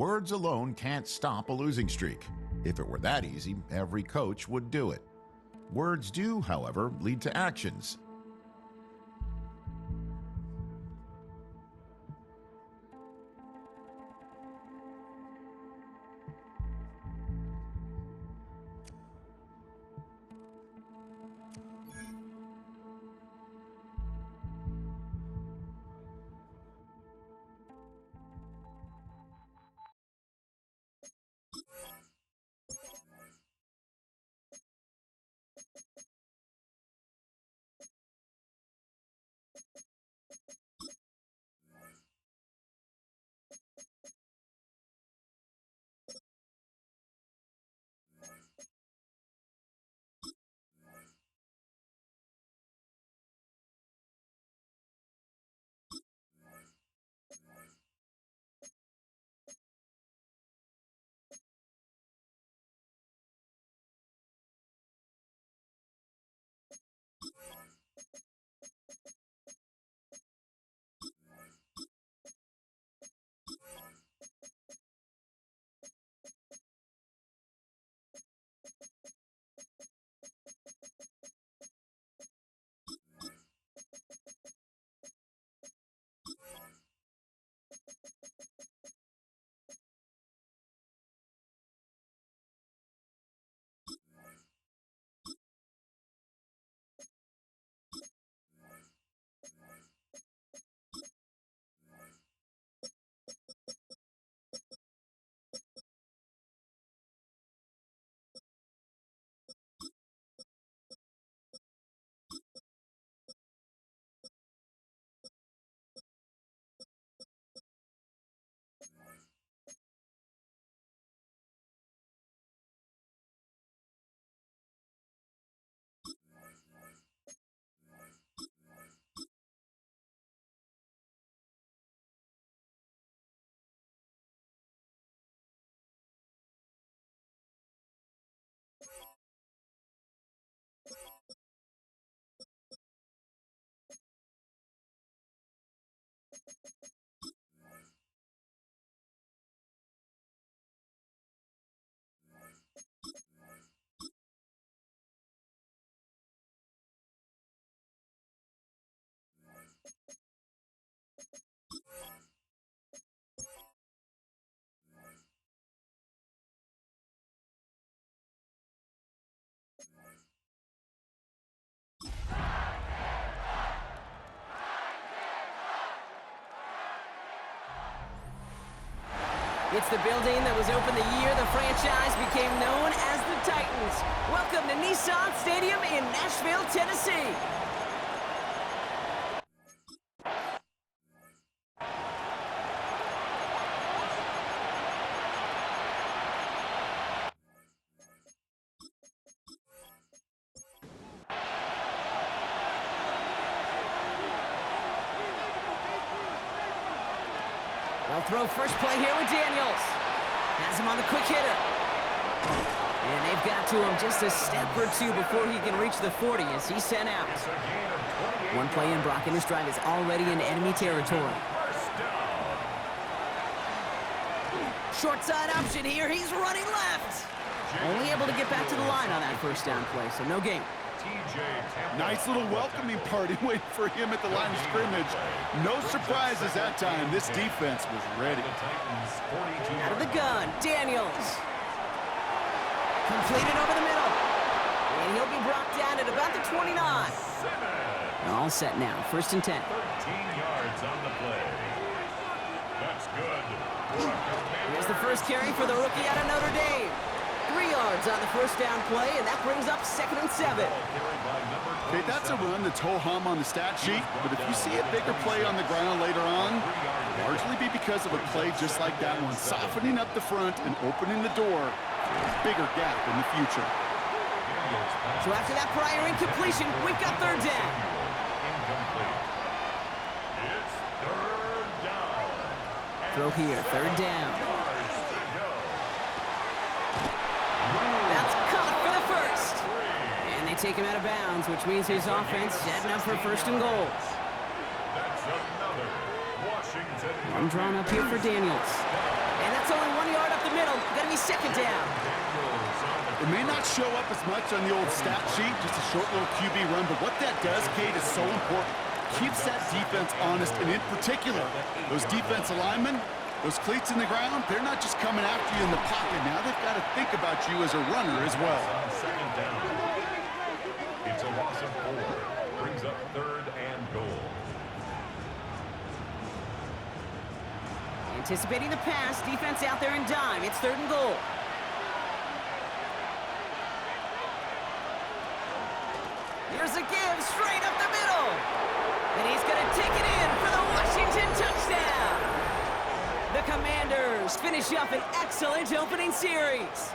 Words alone can't stop a losing streak. If it were that easy, every coach would do it. Words do, however, lead to actions. It's the building that was opened the year the franchise became known as the Titans. Welcome to Nissan Stadium in Nashville, Tennessee. They'll throw first play here with Daniels. Has him on the quick hitter. And they've got to him just a step or two before he can reach the 40 as he's sent out. One play in, Brock in his drive is already in enemy territory. Short side option here. He's running left. Only able to get back to the line on that first down play, so no gain. Nice little welcoming party waiting for him at the line of scrimmage. No surprises that time. This defense was ready. Out of the gun, Daniels. Completed over the middle. And he'll be brought down at about the 29. All set now, 1st and 10. 13 yards on the play. That's good. Here's the first carry for the rookie out of Notre Dame. 3 yards on the first down play, and that brings up 2nd and 7. Okay, that's a run that's ho-hum on the stat sheet, but if you see a bigger play on the ground later on, largely be because of a play just like that one, softening up the front and opening the door for a bigger gap in the future. So after that prior incompletion, we've got 3rd down. It's 3rd down. Throw here, 3rd down. That's caught for the first. And they take him out of bounds, which means his offense setting up for 1st and goal. That's another Washington. One drawn up here for Daniels. And that's only 1 yard up the middle. Gonna be second down. It may not show up as much on the old stat sheet, just a short little QB run, but what that does, Kate, is so important. Keeps that defense honest, and in particular, those defensive linemen, those cleats in the ground, they're not just coming after you in the pocket. Now they've got to think about you as a runner as well. On second down. It's a loss of 4. Brings up 3rd and goal. Anticipating the pass, defense out there in dime. It's 3rd and goal. Here's a give, straight up the middle. And he's going to take it in for the Washington touchdown. The Commanders finish up an excellent opening series.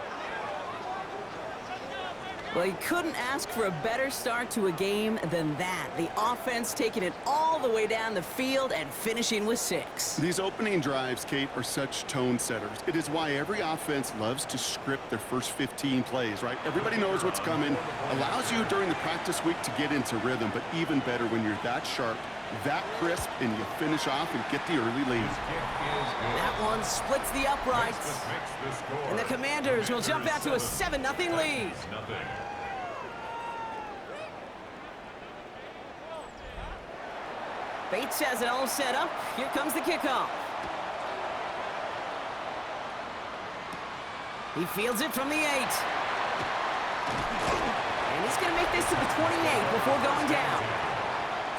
Well, you couldn't ask for a better start to a game than that. The offense taking it all the way down the field and finishing with 6. These opening drives, Kate, are such tone setters. It is why every offense loves to script their first 15 plays, right? Everybody knows what's coming. Allows you during the practice week to get into rhythm, but even better when you're that sharp, that crisp, and you finish off and get the early lead. That one splits the uprights. And the Commanders will jump out to a 7-0 lead. Bates has it all set up. Here comes the kickoff. He fields it from the 8. And he's going to make this to the 28 before going down.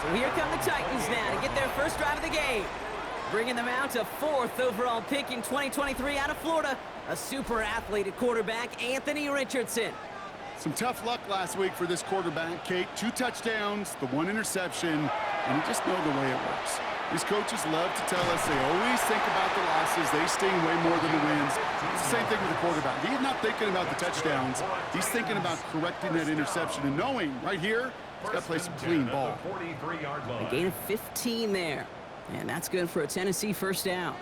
So here come the Titans now to get their first drive of the game. Bringing them out to 4th overall pick in 2023 out of Florida. A super athlete at quarterback, Anthony Richardson. Some tough luck last week for this quarterback, Kate. 2 touchdowns, the 1 interception, and you just know the way it works. These coaches love to tell us they always think about the losses. They sting way more than the wins. It's the same thing with the quarterback. He's not thinking about the touchdowns. He's thinking about correcting that interception and knowing right here, he's got to play some clean ball. A gain of 15 there. And that's good for a Tennessee first down.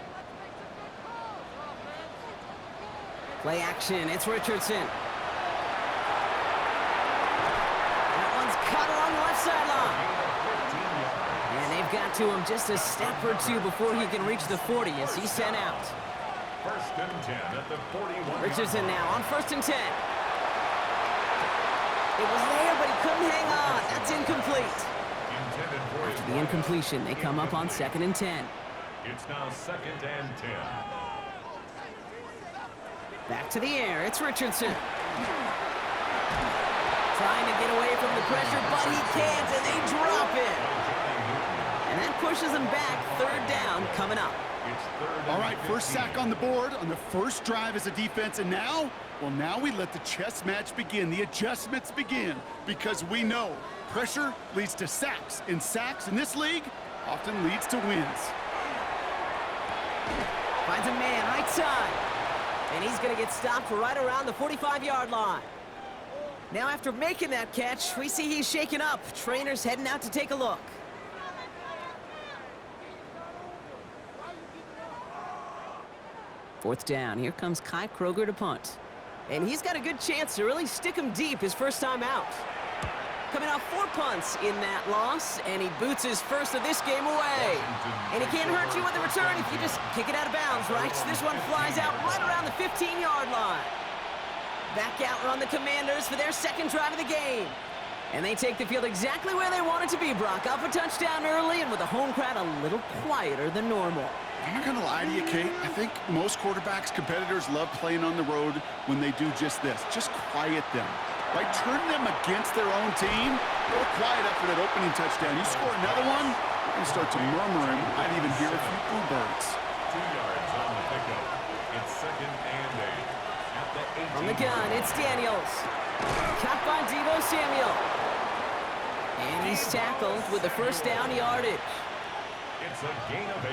Play action. It's Richardson. That one's caught along the left sideline. And they've got to him just a step or 2 before he can reach the 40 as he's sent out. 1st and 10 at the 41. Richardson now on 1st and 10. It was there, but he couldn't hang on. That's incomplete. After the incompletion, they come up on 2nd and 10. It's now 2nd and 10. Back to the air. It's Richardson. Trying to get away from the pressure, but he can't, and they drop it. And that pushes them back. 3rd down coming up. All right, first sack on the board on the first drive as a defense, and now, well, now we let the chess match begin. The adjustments begin, because we know pressure leads to sacks, and sacks in this league often leads to wins. Finds a man right side. And he's going to get stopped right around the 45-yard line. Now after making that catch, we see he's shaken up. Trainer's heading out to take a look. Fourth down. Here comes Kai Kroger to punt. And he's got a good chance to really stick him deep his first time out. Coming out 4 punts in that loss, and he boots his first of this game away. And he can't hurt you with the return if you just kick it out of bounds, right? So this one flies out right around the 15-yard line. Back out on the Commanders for their 2nd drive of the game. And they take the field exactly where they want it to be, Brock. Up a touchdown early, and with the home crowd a little quieter than normal. I'm not going to lie to you, Kate. I think most quarterbacks, competitors love playing on the road when they do just this. Just quiet them. Right? Turn them against their own team. Go quiet after that opening touchdown. You score another one, you can start to murmur and might even hear a few boo birds. 2 yards on the pickup. It's 2nd and 8. At the 18. From the gun, it's Daniels. Caught by Deebo Samuel. And he's tackled with the first down yardage. It's a gain of 8.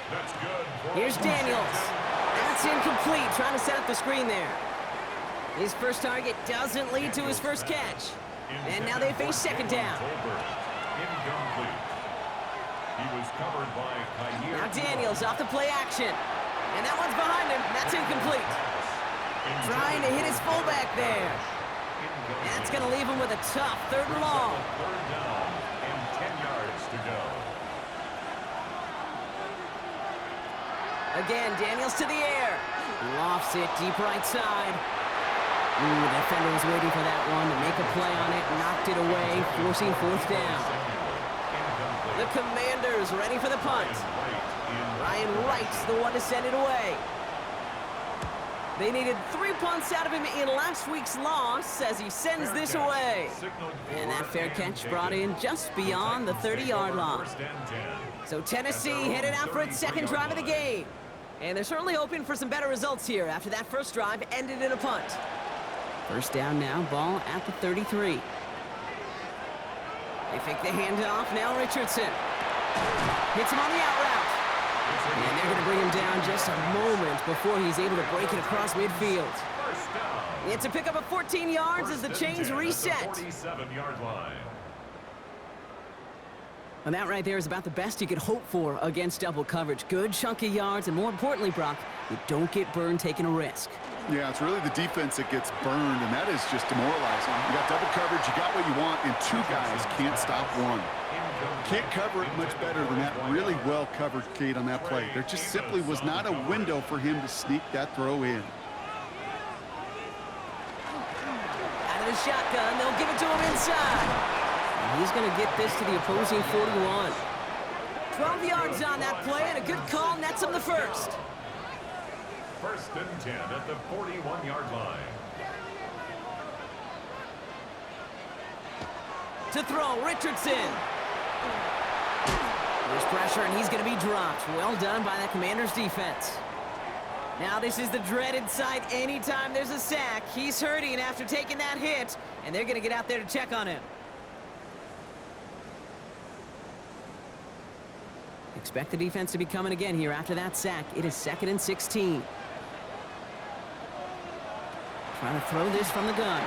That's good. Here's Daniels. That's incomplete. Trying to set up the screen there. His first target doesn't lead to his first catch. And now they face 2nd down. Incomplete. He was covered by Kyer. Now Daniels off the play action. And that one's behind him. That's incomplete. Trying to hit his fullback there. That's going to leave him with a tough 3rd and long. 3rd down and 10 yards to go. Again, Daniels to the air. Lofts it deep right side. Ooh, the defender was waiting for that one to make a play on it. Knocked it away, forcing fourth down. The Commanders ready for the punt. Ryan Wright's the one to send it away. They needed 3 punts out of him in last week's loss as he sends this away. And that fair catch brought in just beyond the 30-yard line. So Tennessee headed out for its second drive of the game. And they're certainly hoping for some better results here after that first drive ended in a punt. First down now, ball at the 33. They fake the handoff, now Richardson. Hits him on the out route. And they're going to bring him down just a moment before he's able to break it across midfield. It's a pickup of 14 yards as the chains reset. And that right there is about the best you could hope for against double coverage. Good chunk of yards, and more importantly, Brock, you don't get burned taking a risk. Yeah, it's really the defense that gets burned, and that is just demoralizing. You got double coverage, you got what you want, and 2 guys can't stop one. Can't cover it much better than that really well-covered Kate on that play. There just simply was not a window for him to sneak that throw in. Out of the shotgun, they'll give it to him inside. And he's going to get this to the opposing 41. 12 yards on that play, and a good call nets him the first. First and 10 at the 41-yard line. To throw, Richardson. There's pressure, and he's going to be dropped. Well done by that Commanders defense. Now this is the dreaded sight anytime there's a sack. He's hurting after taking that hit, and they're going to get out there to check on him. Expect the defense to be coming again here after that sack. It is 2nd and 16. Trying to throw this from the gun.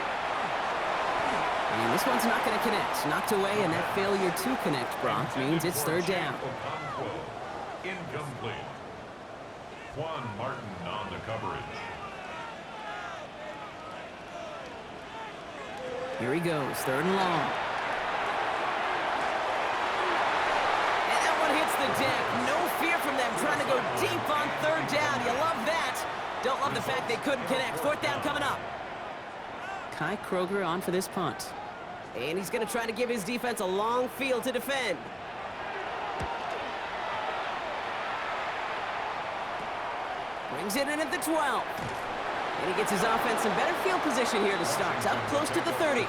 And this one's not going to connect. Knocked away, and that failure to connect, Brock, means it's 3rd down. Incomplete. Juan Martin on the coverage. Here he goes, 3rd and long. And that one hits the deck. No fear from them trying to go deep on 3rd down. You love that. Don't love the fact they couldn't connect. 4th down coming up. Kai Kroger on for this punt. And he's going to try to give his defense a long field to defend. Brings it in at the 12. And he gets his offense in better field position here to start. Up close to the 30.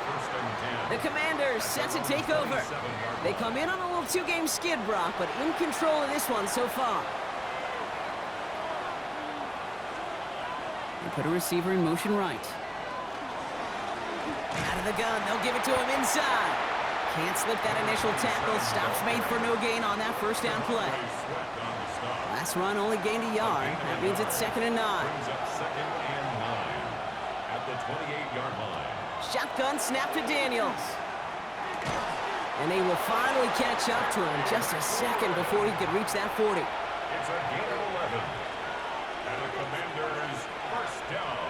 The Commanders set to take over. They come in on a little 2-game skid, Brock, but in control of this one so far. They put a receiver in motion right. Out of the gun, they'll give it to him inside. Can't slip that initial tackle. Stops made for no gain on that first down play. Last run only gained a yard. That means it's 2nd and 9. At the 28-yard line. Shotgun snap to Daniels. And they will finally catch up to him just a second before he could reach that 40. It's a gain of 11. And the Commanders first down.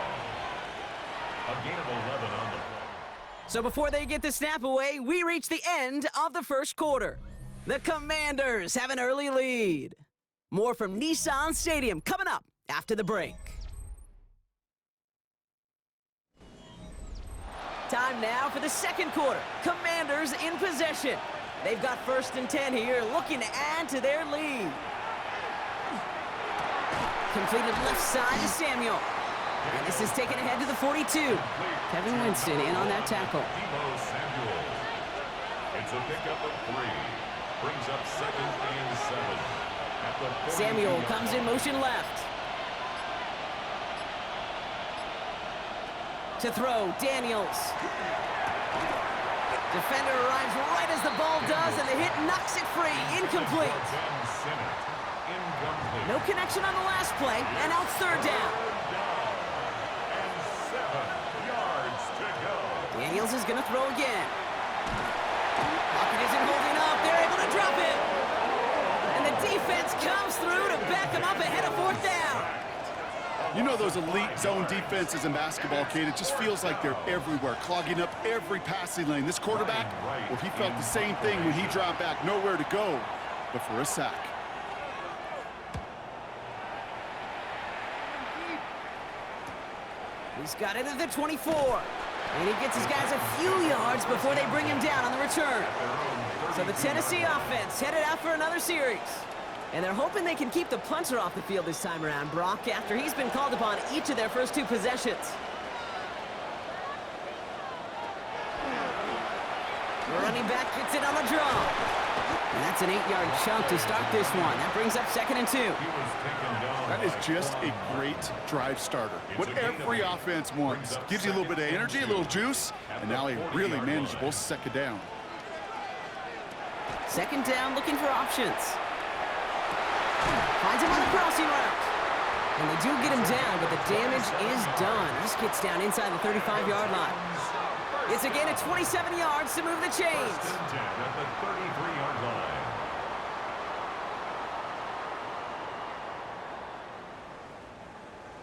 A gain of 11 on the play. So before they get the snap away, we reach the end of the first quarter. The Commanders have an early lead. More from Nissan Stadium coming up after the break. Time now for the second quarter. Commanders in possession. They've got 1st and 10 here, looking to add to their lead. Completed left side to Samuel. And this is taken ahead to the 42. Kevin Winston in on that tackle. It's a pickup of 3. Brings up 2nd and 7. Samuel comes in motion left. To throw, Daniels. Defender arrives right as the ball does, and the hit knocks it free. Incomplete. No connection on the last play, and now it's 3rd down. And 7 yards to go. Daniels is going to throw again. Pocket isn't holding up. They're able to drop it. And the defense comes through to back them up ahead of 4th down. You know those elite zone defenses in basketball, Kate, it just feels like they're everywhere, clogging up every passing lane. This quarterback, well, he felt the same thing when he dropped back, nowhere to go but for a sack. He's got it at the 24. And he gets his guys a few yards before they bring him down on the return. So the Tennessee offense headed out for another series. And they're hoping they can keep the punter off the field this time around, Brock, after he's been called upon each of their first 2 possessions. The running back gets it on the draw. And that's an 8-yard chunk to start this one. That brings up 2nd and 2. That is just a great drive starter. What every offense wants. Gives you a little bit of energy, a little juice, and now a really manageable 2nd down. 2nd down, looking for options. Finds him on the crossing route. And they do get him down, but the damage is done. This gets down inside the 35-yard line. It's a gain of 27 yards to move the chains. First and 10 at the 33-yard line.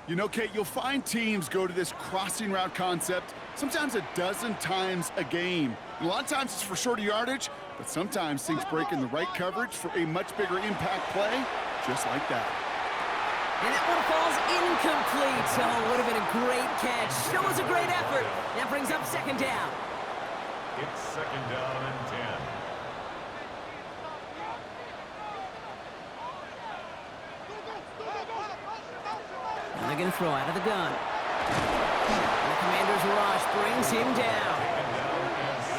You know, Kate, you'll find teams go to this crossing route concept sometimes a dozen times a game. A lot of times it's for shorter yardage, but sometimes things break in the right coverage for a much bigger impact play, just like that. And that one falls incomplete. So it would have been a great catch. Still was a great effort. That brings up 2nd down. It's 2nd down and 10. And they're going to throw out of the gun. And the Commander's rush brings him down.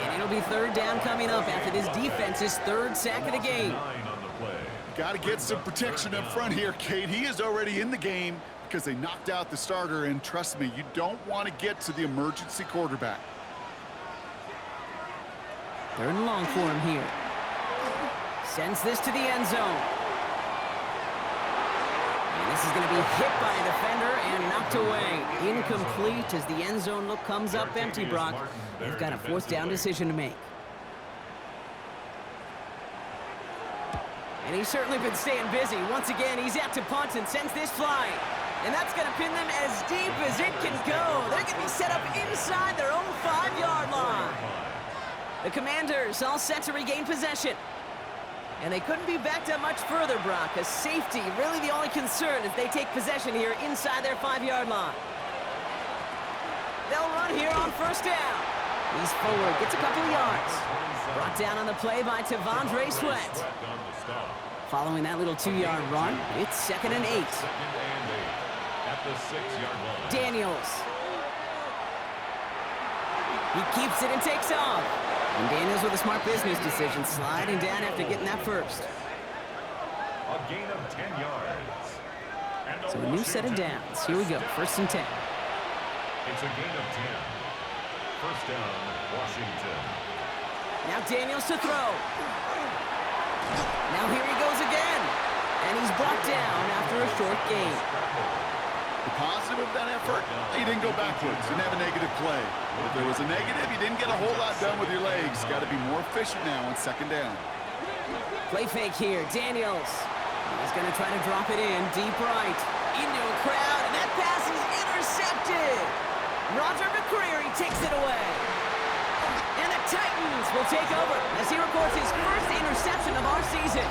And it'll be 3rd down coming up after this defense's 3rd sack of the game. Got to get some protection up front here, Kate. He is already in the game because they knocked out the starter, and trust me, you don't want to get to the emergency quarterback. 3rd and long for him here. Sends this to the end zone. And this is going to be hit by a defender and knocked away. Incomplete as the end zone look comes up empty, Brock. They've got a 4th down decision to make. And he's certainly been staying busy. Once again, he's out to punt and sends this flying. And that's going to pin them as deep as it can go. They're going to be set up inside their own 5-yard line. The Commanders all set to regain possession. And they couldn't be backed up much further, Brock. A safety, really the only concern as they take possession here inside their 5-yard line. They'll run here on 1st down. He's forward, gets a couple of yards. Brought down on the play by Tavondre Sweat. Following that little 2-yard run, it's 2nd and 8. At the 6-yard line. Daniels. He keeps it and takes off. And Daniels with a smart business decision, sliding down after getting that first. A gain of 10 yards. And So a new set of downs. Here we go, 1st and 10. It's a gain of 10. 1st down, Washington. Now Daniels to throw. Now here he goes again. And he's brought down after a short gain. The positive of that effort, he didn't go backwards, didn't have a negative play. If there was a negative, you didn't get a whole lot done with your legs. Got to be more efficient now on 2nd down. Play fake here, Daniels. He's going to try to drop it in, deep right, into a crowd, and that pass is intercepted. Roger McCreary takes it away. And the Titans will take over as he records his first interception of our season.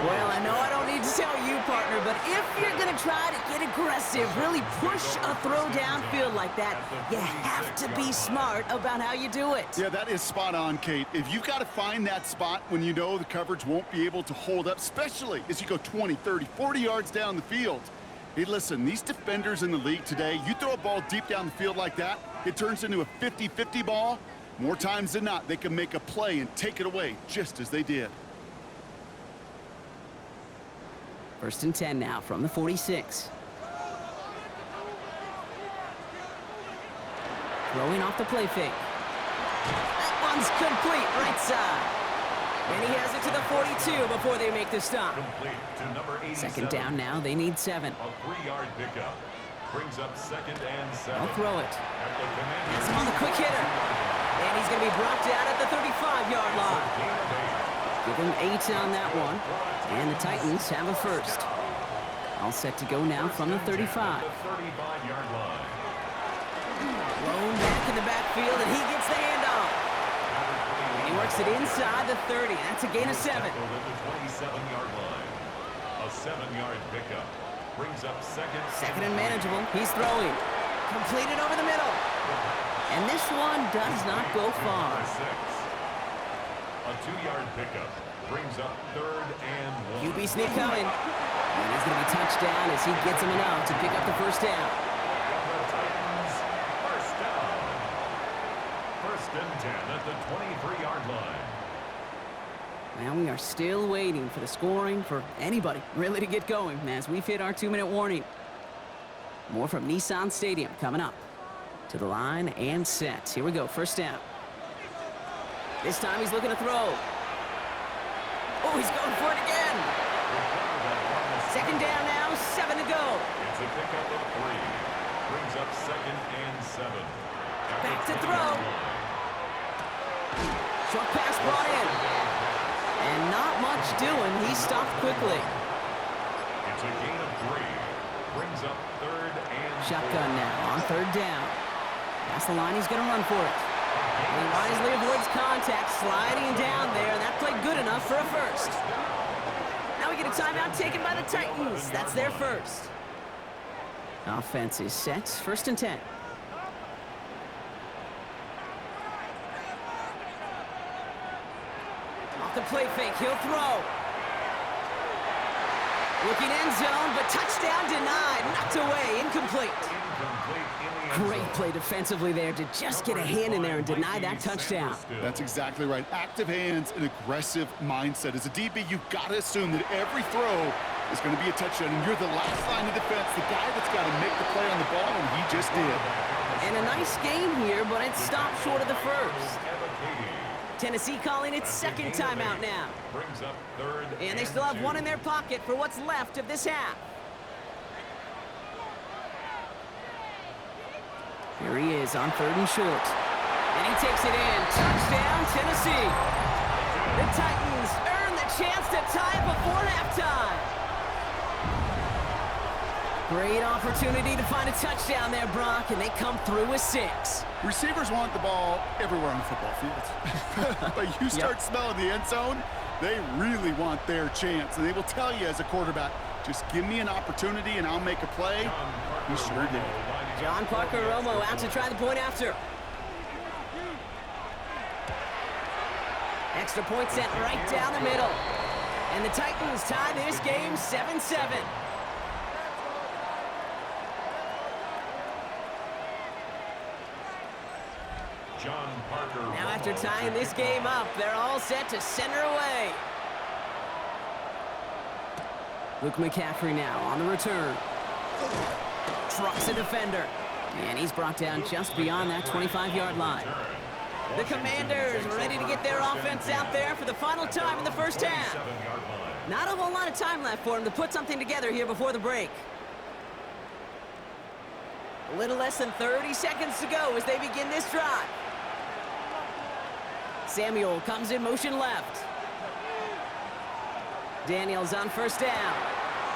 Well, I know I don't need to tell you, partner, but if you're going to try to get aggressive, really push a throw downfield like that, you have to be smart about how you do it. Yeah, that is spot on, Kate. If you've got to find that spot when you know the coverage won't be able to hold up, especially as you go 20, 30, 40 yards down the field. Hey, listen, these defenders in the league today, you throw a ball deep down the field like that, it turns into a 50-50 ball. More times than not, they can make a play and take it away, just as they did. 1st and 10 now from the 46. Throwing off the play fake. That one's complete, right side. And he has it to the 42 before they make the stop. Complete to number 87. 2nd down now, they need 7. A 3-yard pickup. Brings up 2nd and 7. I'll throw it. At the Commanders. That's him on the quick hitter. And he's going to be brought down at the 35-yard line. Gain of 8. Give him 8 on that one. And the Titans have a first. All set to go now from the 35. The 35-yard line. Thrown back in the backfield, and he gets the handoff. And he works it inside the 30. That's a gain of 7. Tackled at the 27-yard line. A 7-yard pickup. Brings up 2nd. 2nd and manageable. He's throwing. Completed over the middle. And this one does not go far. A 2-yard pickup brings up 3rd and 1. QB sneak coming. And he's going to be touched down as he gets him enough to pick up the first down. The Titans, first down. 1st and 10 at the 23-yard line. Now we are still waiting for the scoring for anybody really to get going as we've hit our 2-minute warning. More from Nissan Stadium coming up. To the line and set. Here we go, first down. This time he's looking to throw. Oh, he's going for it again. 2nd down now, 7 to go. It's a pickup of 3. Brings up 2nd and 7. Back to throw. Short pass brought in. And not much doing. He stopped quickly. It's a gain of 3. Brings up 3rd and Shotgun now on 3rd down. Past the line, he's going to run for it. And he wisely avoids contact, sliding down there, and that played good enough for a first. Now we get a timeout taken by the Titans. That's their first. Offense is set, 1st and 10. Off the play fake, he'll throw. Looking end zone, but touchdown denied, knocked away, incomplete. Great play defensively there to just get a hand in there and deny that touchdown. That's exactly right. Active hands and aggressive mindset. As a DB, you've got to assume that every throw is going to be a touchdown, and you're the last line of defense, the guy that's got to make the play on the ball, and he just did. And a nice game here, but it stopped short of the first. Tennessee calling its 2nd timeout now. Brings up 3rd and they still have 1 in their pocket for what's left of this half. Here he is on 3rd and short. And he takes it in. Touchdown, Tennessee. The Titans earn the chance to tie it before halftime. Great opportunity to find a touchdown there, Brock, and they come through with 6. Receivers want the ball everywhere on the football field. But you start smelling the end zone, they really want their chance. And they will tell you as a quarterback, just give me an opportunity and I'll make a play. He sure did. John Parker Romo out to try the point after. Extra point sent right down the middle. And the Titans tie this game 7-7. John Parker. Now after tying this game up, they're all set to center away. Luke McCaffrey now on the return. Trucks a defender. And he's brought down just beyond that 25-yard line. The Commanders ready to get their offense out there for the final time in the first half. Not a whole lot of time left for them to put something together here before the break. A little less than 30 seconds to go as they begin this drive. Samuel comes in motion left. Daniels on first down.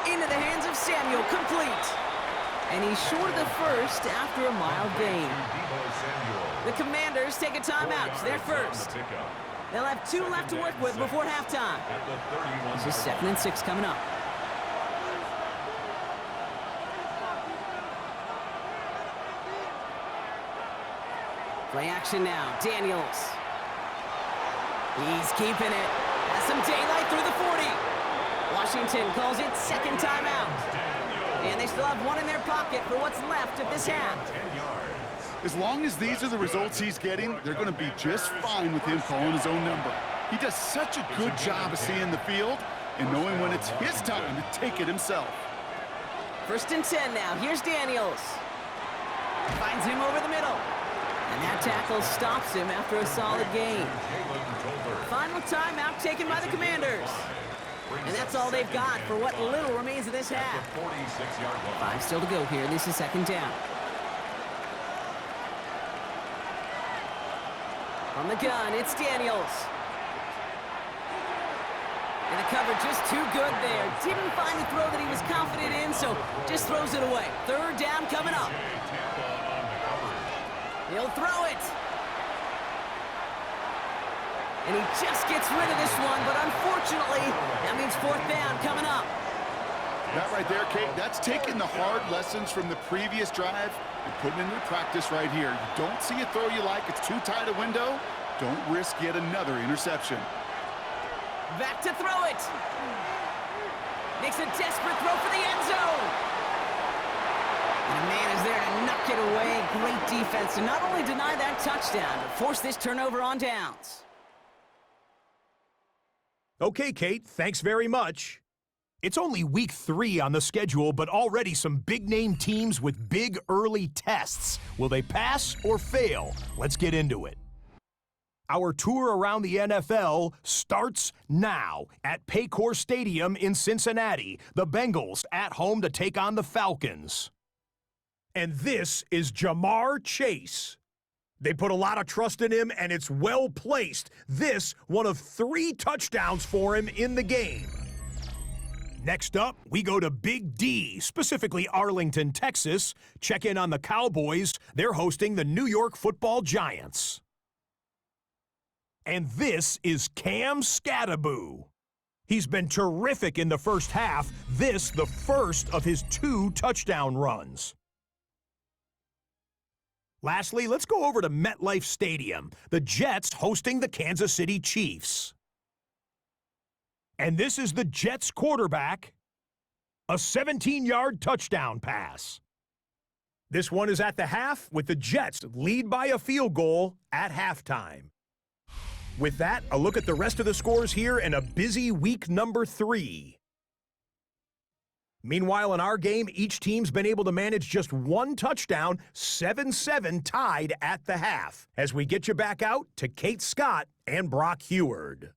Into the hands of Samuel, complete. And he's short of the first after a mild gain. The Commanders take a timeout. It's their first. They'll have 2 left to work with before halftime. This is 2nd and 6 coming up. Play action now. Daniels. He's keeping it. Has some daylight through the 40. Washington calls it 2nd timeout. And they still have 1 in their pocket for what's left of this half. As long as these are the results he's getting, they're going to be just fine with him calling his own number. He does such a good job of seeing the field and knowing when it's his time to take it himself. 1st and 10 now. Here's Daniels. Finds him over the middle. And that tackle stops him after a solid gain. Final timeout taken by the Commanders. And that's all they've got for what little remains of this half. 5 still to go here. This is 2nd down. From the gun, it's Daniels. And the cover just too good there. Didn't find the throw that he was confident in, so just throws it away. 3rd down coming up. He'll throw it. And he just gets rid of this one, but unfortunately, that means 4th down coming up. That right there, Kate, that's taking the hard lessons from the previous drive and putting it into practice right here. You don't see a throw you like, it's too tight a window, don't risk yet another interception. Back to throw it. Makes a desperate throw for the end zone. And a man is there to knock it away. Great defense to not only deny that touchdown, but force this turnover on downs. Okay, Kate, thanks very much. It's only week 3 on the schedule, but already some big-name teams with big early tests. Will they pass or fail? Let's get into it. Our tour around the NFL starts now at Paycor Stadium in Cincinnati. The Bengals at home to take on the Falcons. And this is Jamar Chase. They put a lot of trust in him, and it's well placed. This, one of 3 touchdowns for him in the game. Next up, we go to Big D, specifically Arlington, Texas. Check in on the Cowboys. They're hosting the New York Football Giants. And this is Cam Scattaboo. He's been terrific in the first half. This, the first of his 2 touchdown runs. Lastly, let's go over to MetLife Stadium. The Jets hosting the Kansas City Chiefs. And this is the Jets quarterback, a 17-yard touchdown pass. This one is at the half with the Jets lead by a field goal at halftime. With that, a look at the rest of the scores here in a busy week number 3. Meanwhile, in our game, each team's been able to manage just 1 touchdown, 7-7 tied at the half. As we get you back out to Kate Scott and Brock Heward.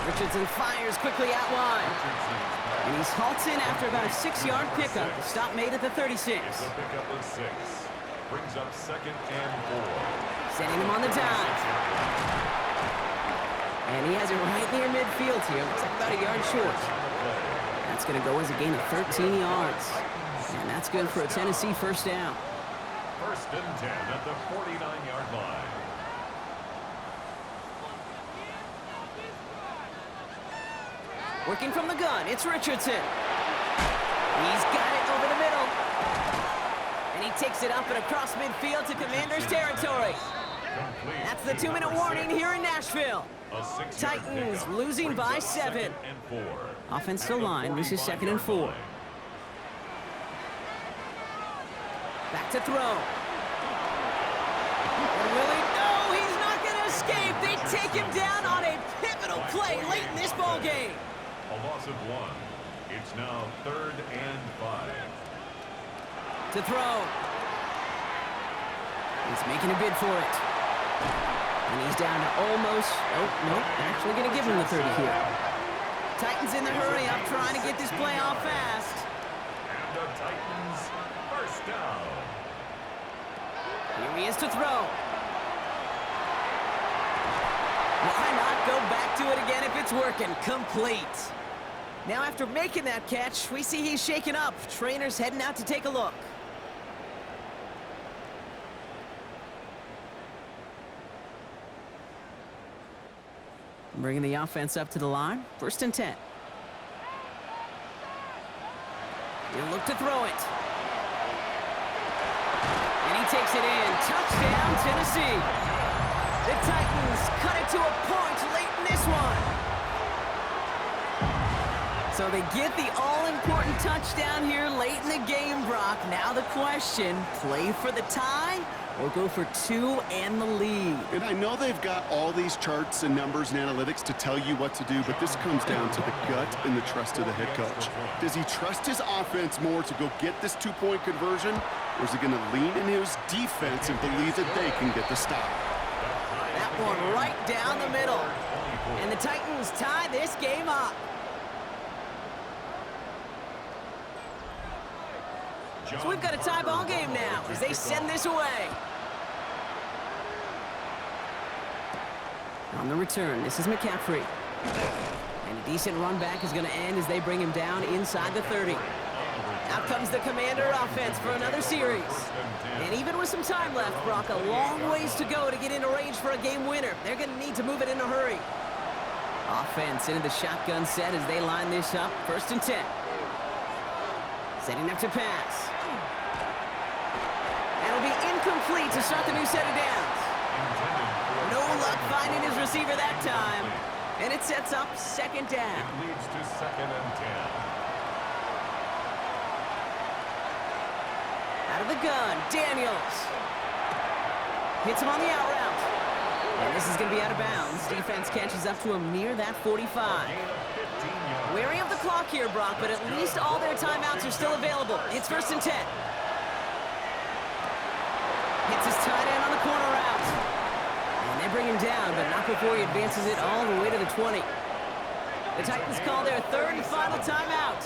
Richardson fires quickly out wide. And he's halted after about a 6-yard pickup. The stop made at the 36. The pickup of 6. Brings up 2nd and 4. Sending him on the dive. And he has it right near midfield here. Looks like about a yard short. That's going to go as a gain of 13 yards. And that's good for a Tennessee first down. 1st and 10 at the 49-yard line. Working from the gun, it's Richardson. He's got it over the middle. And he takes it up and across midfield to Commander's territory. That's the 2-minute warning here in Nashville. Titans losing by 7. Offensive line, this is 2nd and 4. Back to throw. And will he? No, he's not going to escape. They take him down on a pivotal play late in this ball game. A loss of 1. It's now 3rd and 5. To throw. He's making a bid for it. And he's down to almost, oh, nope, actually going to give him the 30 here. Titans in the hurry up, trying to get this play off fast. And the Titans first down. Here he is to throw. Why not go back to it again if it's working? Complete. Now after making that catch, we see he's shaken up. Trainer's heading out to take a look. Bringing the offense up to the line. 1st and 10. He'll look to throw it. And he takes it in. Touchdown, Tennessee. The Titans cut it to a point late in this one. So they get the all-important touchdown here late in the game, Brock. Now the question, play for the tie will go for 2 and the lead. And I know they've got all these charts and numbers and analytics to tell you what to do, but this comes down to the gut and the trust of the head coach. Does he trust his offense more to go get this 2-point conversion, or is he going to lean in his defense and believe that they can get the stop? That one right down the middle. And the Titans tie this game up. So we've got a tie ball game now as they send this away. On the return, this is McCaffrey. And a decent run back is going to end as they bring him down inside the 30. Out comes the Commander offense for another series. And even with some time left, Brock, a long ways to go to get into range for a game winner. They're going to need to move it in a hurry. Offense into the shotgun set as they line this up. 1st and 10. Setting up to pass. That'll be incomplete to start the new set of downs. No luck finding his receiver that time. And it sets up 2nd down. It leads to 2nd and 10. Out of the gun, Daniels. Hits him on the out route. And this is going to be out of bounds. Defense catches up to him near that 45. Wary of the clock here, Brock, but at least all their timeouts are still available. It's 1st and 10. Hits his tight end on the corner route. And they bring him down, but not before he advances it all the way to the 20. The Titans call their 3rd and final timeout.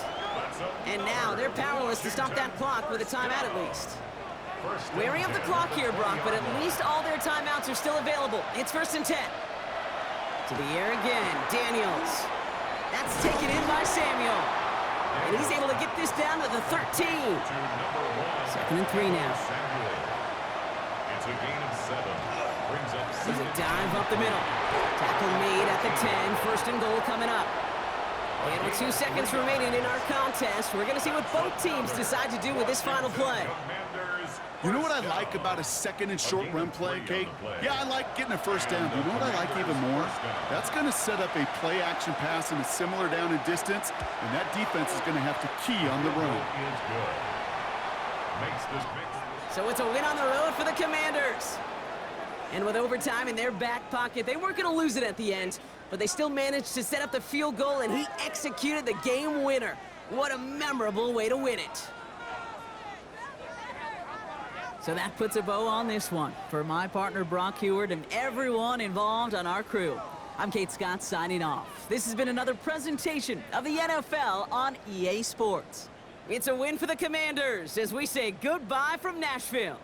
And now they're powerless to stop that clock with a timeout at least. Wary of the clock here, Brock, but at least all their timeouts are still available. It's 1st and 10. To the air again, Daniels. That's taken in by Samuel. And he's able to get this down to the 13. 2nd and 3 now. It's a gain of 7. Brings up 6. There's a dive up the middle. Tackle made at the 10. 1st and goal coming up. And with 2 seconds remaining in our contest, we're going to see what both teams decide to do with this final play. You know what I like about a 2nd and short run play, Kate? Yeah, I like getting a 1st down. But you know what I like even more? That's going to set up a play-action pass in a similar down and distance, and that defense is going to have to key on the run. So it's a win on the road for the Commanders. And with overtime in their back pocket, they weren't going to lose it at the end, but they still managed to set up the field goal, and he executed the game winner. What a memorable way to win it. So that puts a bow on this one. For my partner, Brock Heward, and everyone involved on our crew, I'm Kate Scott signing off. This has been another presentation of the NFL on EA Sports. It's a win for the Commanders as we say goodbye from Nashville.